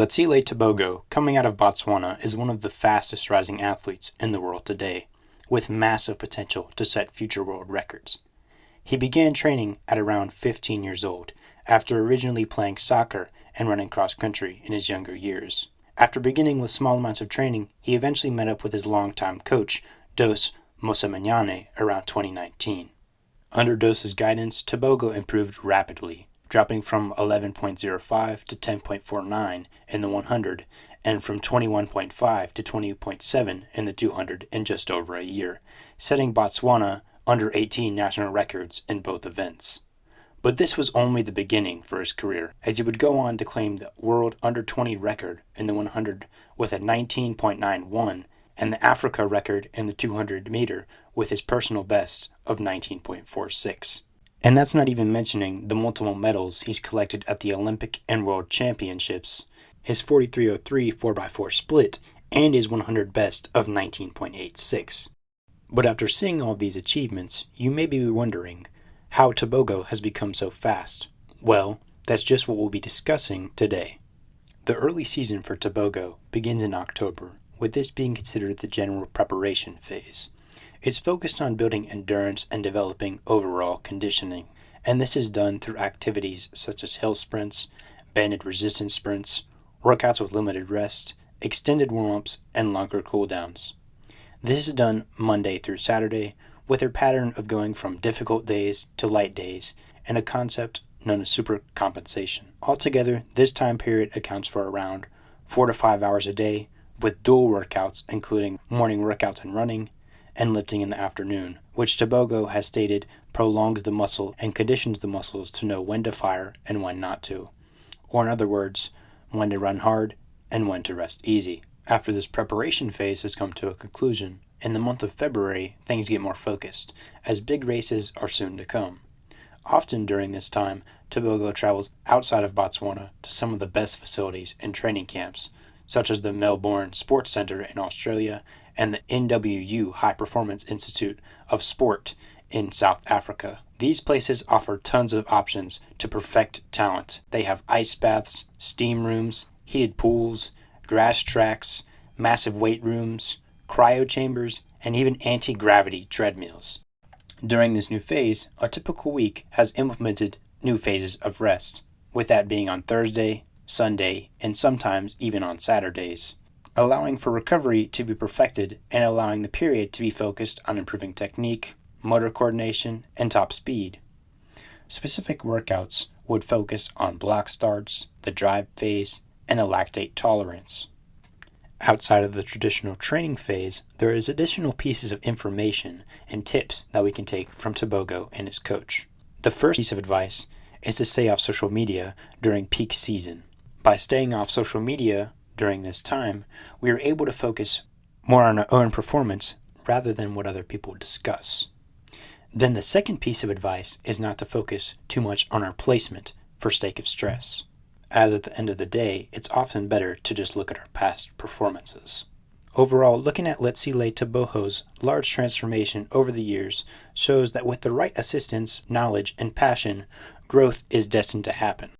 Letsile Tebogo, coming out of Botswana, is one of the fastest rising athletes in the world today, with massive potential to set future world records. He began training at around 15 years old, after originally playing soccer and running cross country in his younger years. After beginning with small amounts of training, he eventually met up with his longtime coach, Dos Mosamanyane, around 2019. Under Dos's guidance, Tebogo improved rapidly, dropping from 11.05 to 10.49 in the 100 and from 21.5 to 20.7 in the 200 in just over a year, setting Botswana under 18 national records in both events. But this was only the beginning for his career, as he would go on to claim the world under 20 record in the 100 with a 19.91 and the Africa record in the 200 meter with his personal best of 19.46. And that's not even mentioning the multiple medals he's collected at the Olympic and World Championships, his 43.03 4x4 split, and his 100 best of 19.86. But after seeing all these achievements, you may be wondering how Tebogo has become so fast. Well, that's just what we'll be discussing today. The early season for Tebogo begins in October, with this being considered the general preparation phase. It's focused on building endurance and developing overall conditioning, and this is done through activities such as hill sprints, banded resistance sprints, workouts with limited rest, extended warm-ups, and longer cooldowns. This is done Monday through Saturday, with a pattern of going from difficult days to light days, and a concept known as supercompensation. Altogether, this time period accounts for around 4 to 5 hours a day, with dual workouts including morning workouts and running, and lifting in the afternoon, which Tebogo has stated prolongs the muscle and conditions the muscles to know when to fire and when not to, or in other words, when to run hard and when to rest easy. After this preparation phase has come to a conclusion, in the month of February, things get more focused, as big races are soon to come. Often during this time, Tebogo travels outside of Botswana to some of the best facilities and training camps, such as the Melbourne Sports Centre in Australia and the NWU High Performance Institute of Sport in South Africa. These places offer tons of options to perfect talent. They have ice baths, steam rooms, heated pools, grass tracks, massive weight rooms, cryo chambers, and even anti-gravity treadmills. During this new phase, a typical week has implemented new phases of rest, with that being on Thursday, Sunday, and sometimes even on Saturdays, allowing for recovery to be perfected and allowing the period to be focused on improving technique, motor coordination, and top speed. Specific workouts would focus on block starts, the drive phase, and the lactate tolerance. Outside of the traditional training phase, there is additional pieces of information and tips that we can take from Tebogo and his coach. The first piece of advice is to stay off social media during peak season. By staying off social media during this time, we are able to focus more on our own performance rather than what other people discuss. Then the second piece of advice is not to focus too much on our placement for sake of stress, as at the end of the day, it's often better to just look at our past performances. Overall, looking at Letsile Tebogo's large transformation over the years shows that with the right assistance, knowledge, and passion, growth is destined to happen.